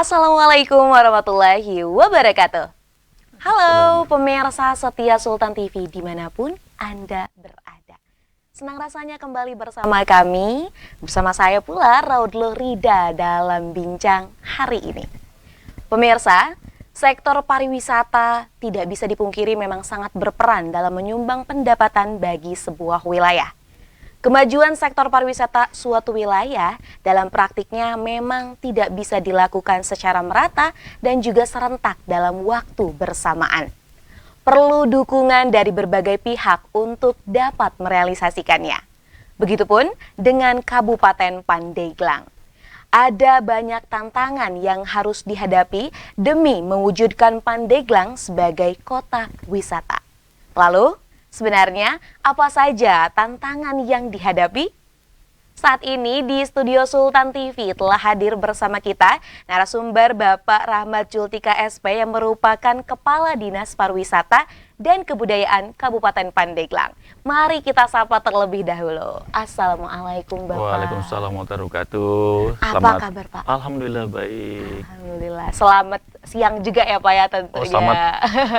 Assalamualaikum warahmatullahi wabarakatuh. Halo pemirsa setia Sultan TV dimanapun Anda berada. Senang rasanya kembali bersama kami, bersama saya pula Raudloh Rida dalam bincang hari ini. Pemirsa, sektor pariwisata tidak bisa dipungkiri memang sangat berperan dalam menyumbang pendapatan bagi sebuah wilayah. Kemajuan sektor pariwisata suatu wilayah dalam praktiknya memang tidak bisa dilakukan secara merata dan juga serentak dalam waktu bersamaan. Perlu dukungan dari berbagai pihak untuk dapat merealisasikannya. Begitupun dengan Kabupaten Pandeglang. Ada banyak tantangan yang harus dihadapi demi mewujudkan Pandeglang sebagai kota wisata. Lalu, sebenarnya apa saja tantangan yang dihadapi? Saat ini di studio Sultan TV telah hadir bersama kita narasumber Bapak Rahmat Jultika SP yang merupakan Kepala Dinas Pariwisata dan Kebudayaan Kabupaten Pandeglang. Mari kita sapa terlebih dahulu. Assalamualaikum Bapak. Waalaikumsalam warahmatullahi wabarakatuh. Apa kabar Pak? Alhamdulillah baik. Alhamdulillah. Selamat siang juga ya Pak ya tentunya.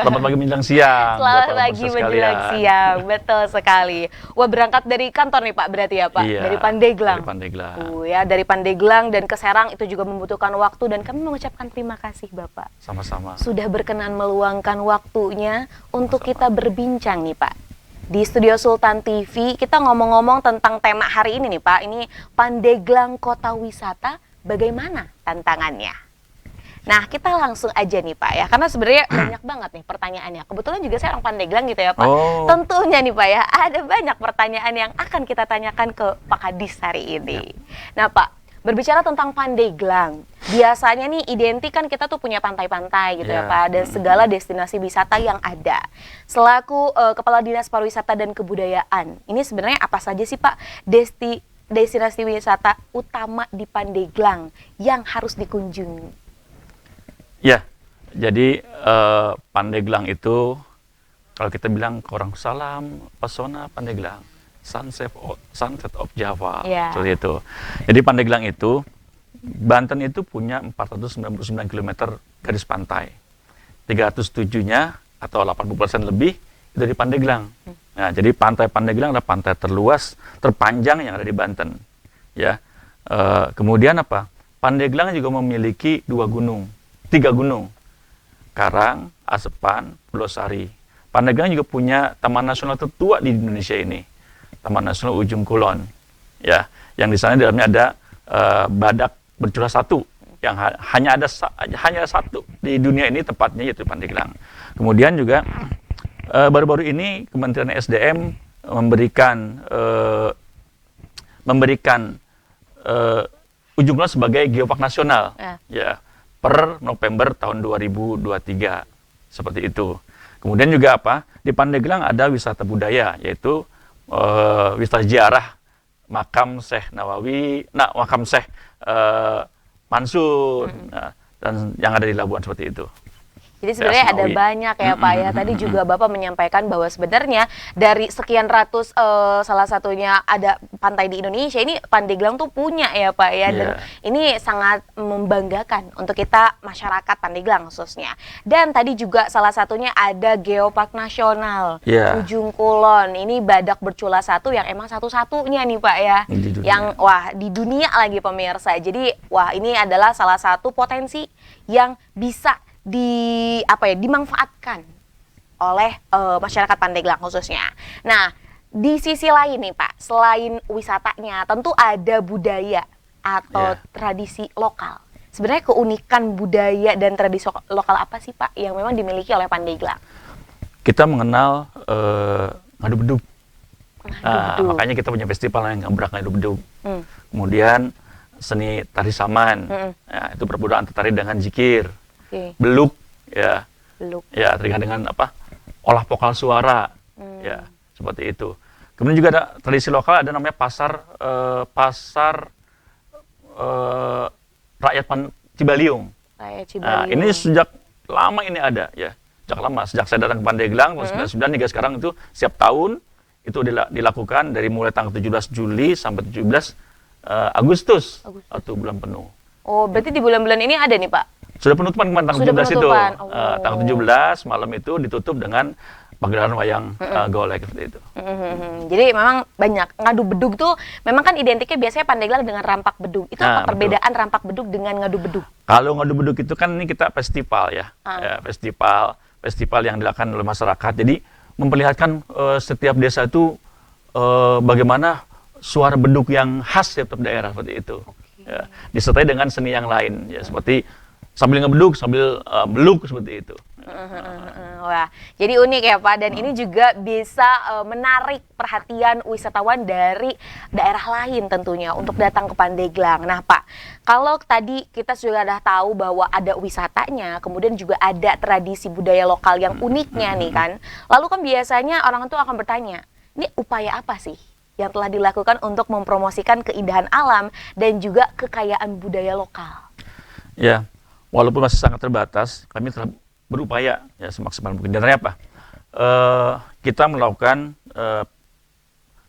Selamat pagi menjelang siang. Selamat pagi menjelang siang, betul sekali. Wah berangkat dari kantor nih Pak berarti ya Pak? Iya, dari Pandeglang. Dari Pandeglang. Ya dari Pandeglang dan ke Serang itu juga membutuhkan waktu dan kami mengucapkan terima kasih Bapak. Sama-sama. Sudah berkenan meluangkan waktunya untuk kita berbincang nih Pak. Di studio Sultan TV kita ngomong-ngomong tentang tema hari ini nih Pak. Ini Pandeglang Kota Wisata, bagaimana tantangannya? Nah kita langsung aja nih Pak ya, karena sebenarnya banyak banget nih pertanyaannya. Kebetulan juga saya orang Pandeglang gitu ya Pak. Oh. Tentunya nih Pak ya, ada banyak pertanyaan yang akan kita tanyakan ke Pak Kadis hari ini. Nah Pak, berbicara tentang Pandeglang, biasanya nih identik kan kita tuh punya pantai-pantai gitu ya Pak, dan segala destinasi wisata yang ada. Selaku Kepala Dinas Pariwisata dan Kebudayaan, ini sebenarnya apa saja sih Pak destinasi wisata utama di Pandeglang yang harus dikunjungi? Ya, jadi Pandeglang itu kalau kita bilang ke orang Salam, pesona Pandeglang, sunset of Java, seperti itu. Jadi Pandeglang itu, Banten itu punya 499 km garis pantai. 307-nya atau 80% lebih itu di Pandeglang. Nah, jadi pantai Pandeglang adalah pantai terluas, terpanjang yang ada di Banten. Ya, kemudian apa? Pandeglang juga memiliki 3 gunung, Karang, Asepan, Pulau Sari. Pandeglang juga punya taman nasional tertua di Indonesia ini, Taman Nasional Ujung Kulon, ya, yang di sana di dalamnya ada badak bercula satu, yang hanya ada satu di dunia ini tepatnya yaitu Pandeglang. Kemudian juga baru-baru ini Kementerian SDM memberikan Ujung Kulon sebagai geopark nasional, ya, per November tahun 2023, seperti itu. Kemudian juga apa? Di Pandeglang ada wisata budaya, yaitu wisata ziarah makam Syekh Nawawi, makam Syekh Mansur, dan yang ada di Labuan seperti itu. Jadi sebenarnya ada banyak ya Pak ya. Tadi juga Bapak menyampaikan bahwa sebenarnya dari sekian ratus salah satunya ada pantai di Indonesia, ini Pandeglang tuh punya ya Pak ya. Dan ini sangat membanggakan untuk kita masyarakat Pandeglang khususnya. Dan tadi juga salah satunya ada Geopark Nasional Ujung Kulon. Ini badak bercula satu yang emang satu-satunya nih Pak ya. Yang di dunia lagi pemirsa. Jadi ini adalah salah satu potensi yang bisa dimanfaatkan oleh masyarakat Pandeglang khususnya. Nah, di sisi lain nih Pak, selain wisatanya, tentu ada budaya atau tradisi lokal. Sebenarnya keunikan budaya dan tradisi lokal apa sih Pak yang memang dimiliki oleh Pandeglang? Kita mengenal ngadu bedug. Makanya kita punya festival yang ngebrak ngadu bedug. Kemudian seni tari saman, itu perbudayaan tari dengan zikir. Beluk, ya terkait dengan olah vokal suara, ya seperti itu. Kemudian juga ada tradisi lokal, ada namanya pasar rakyat Cibaliung. Nah, ini sejak lama ini ada, ya sejak saya datang ke Pandeglang tahun 99 hingga sekarang itu setiap tahun itu dilakukan dari mulai tanggal 17 Juli sampai 17 Agustus atau bulan penuh. Oh, berarti di bulan-bulan ini ada nih Pak? Sudah penutupan kemarin tanggal 17 itu. Tanggal 17 malam itu ditutup dengan pagelaran wayang golek seperti itu. Jadi memang banyak ngadu bedug tuh, memang kan identiknya biasanya Pandeglang dengan rampak bedug. Itu apa perbedaan rampak bedug dengan ngadu bedug? Kalau ngadu bedug itu kan ini kita festival ya, festival yang dilakukan oleh masyarakat. Jadi memperlihatkan setiap desa itu bagaimana suara bedug yang khas setiap daerah seperti itu. Ya, disertai dengan seni yang lain ya, seperti sambil ngebedug, sambil beluk seperti itu. Wah, jadi unik ya Pak, dan ini juga bisa menarik perhatian wisatawan dari daerah lain tentunya untuk datang ke Pandeglang. Nah Pak, kalau tadi kita sudah tahu bahwa ada wisatanya, kemudian juga ada tradisi budaya lokal yang uniknya nih kan, lalu kan biasanya orang itu akan bertanya, ini upaya apa sih yang telah dilakukan untuk mempromosikan keindahan alam dan juga kekayaan budaya lokal? Ya, walaupun masih sangat terbatas, kami telah berupaya ya semaksimal mungkin. Dan apa? Kita melakukan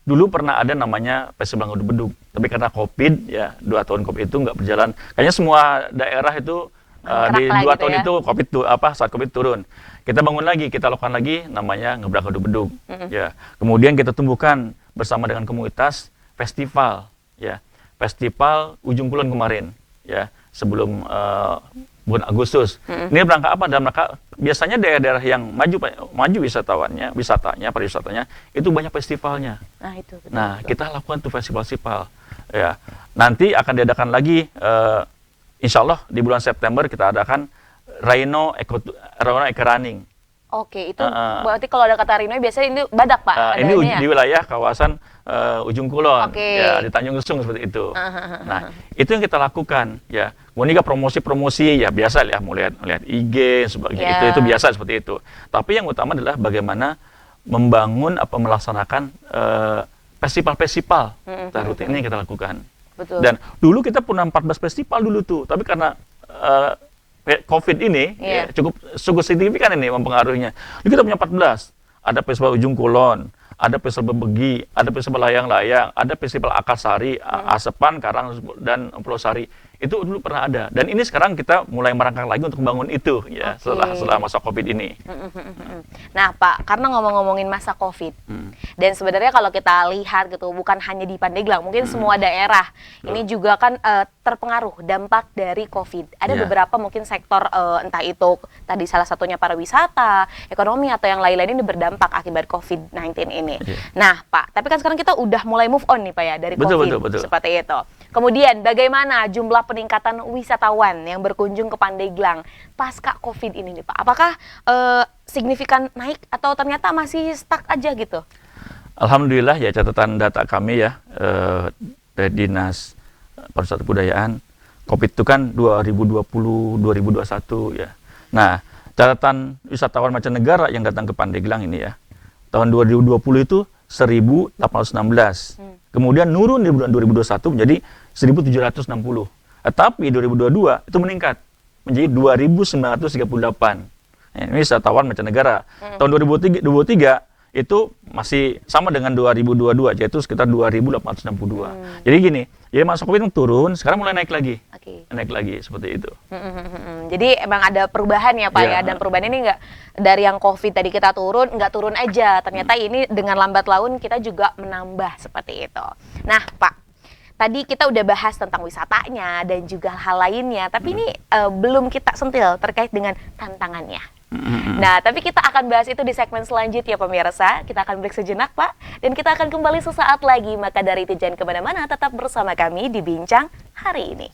dulu pernah ada namanya festival ngadu bedug, tapi karena COVID ya 2 tahun COVID itu nggak berjalan. Kayaknya semua daerah itu di 2 gitu tahun ya? Itu COVID saat COVID turun. Kita bangun lagi, kita lakukan lagi namanya ngebrak ngadu bedug. Ya, kemudian kita tumbuhkan bersama dengan komunitas festival ya, festival Ujung Kulon kemarin ya, sebelum bulan Agustus. Ini rangka apa? Dalam rangka biasanya daerah-daerah yang maju wisatanya pariwisatanya itu banyak festivalnya. Nah, itu betul, betul. Kita lakukan tuh festival ya. Nanti akan diadakan lagi insya Allah di bulan September kita adakan Rhino Eco Running. Oke, itu berarti kalau ada kata Rino biasanya ini badak Pak? Ini di wilayah kawasan Ujung Kulon, ya, di Tanjung Lesung seperti itu. Nah, itu yang kita lakukan ya. Kemudian promosi ya biasa ya, mau lihat IG sebagainya, itu biasa seperti itu. Tapi yang utama adalah bagaimana membangun melaksanakan festival-festival rutin ini kita lakukan. Betul. Dan dulu kita punya 14 festival dulu tuh, tapi karena COVID ini ya, cukup signifikan ini mempengaruhinya. Jadi kita punya 14. Ada festival Ujung Kulon, ada festival Bebegi, ada festival Layang-Layang, ada festival Akasari, Asepan, Karang, dan Pulau Sari. Itu dulu pernah ada. Dan ini sekarang kita mulai merangkak lagi untuk membangun itu ya, setelah masa COVID ini. Nah Pak, karena ngomongin masa COVID, dan sebenarnya kalau kita lihat gitu, bukan hanya di Pandeglang, mungkin semua daerah ini juga kan terpengaruh dampak dari COVID. Ada beberapa mungkin sektor, entah itu tadi salah satunya pariwisata, ekonomi, atau yang lain-lain ini berdampak akibat COVID-19 ini. Nah Pak, tapi kan sekarang kita udah mulai move on nih Pak ya dari COVID, betul. Seperti itu. Kemudian bagaimana jumlah peningkatan wisatawan yang berkunjung ke Pandeglang pasca COVID ini nih Pak? Apakah signifikan naik atau ternyata masih stuck aja gitu? Alhamdulillah ya, catatan data kami ya dari Dinas Pariwisata Kebudayaan, COVID itu kan 2020-2021 ya. Nah, catatan wisatawan mancanegara yang datang ke Pandeglang ini ya, tahun 2020 itu 1.816. Kemudian nurun di bulan 2021 menjadi 1.760. Tapi 2022 itu meningkat menjadi 2.938. Ini wisatawan mancanegara. Tahun 2023 itu masih sama dengan 2022, yaitu sekitar 2.862. Jadi gini, jadi masa COVID turun, sekarang mulai naik lagi. Naik lagi seperti itu. Jadi emang ada perubahan ya Pak ya, dan perubahan ini nggak dari yang COVID tadi kita turun, nggak turun aja. Ternyata ini dengan lambat laun kita juga menambah seperti itu. Nah Pak, tadi kita udah bahas tentang wisatanya dan juga hal lainnya, tapi ini belum kita sentil terkait dengan tantangannya. Nah, tapi kita akan bahas itu di segmen selanjutnya pemirsa. Kita akan break sejenak Pak, dan kita akan kembali sesaat lagi. Maka dari itu jangan kemana-mana, tetap bersama kami di Bincang Hari Ini.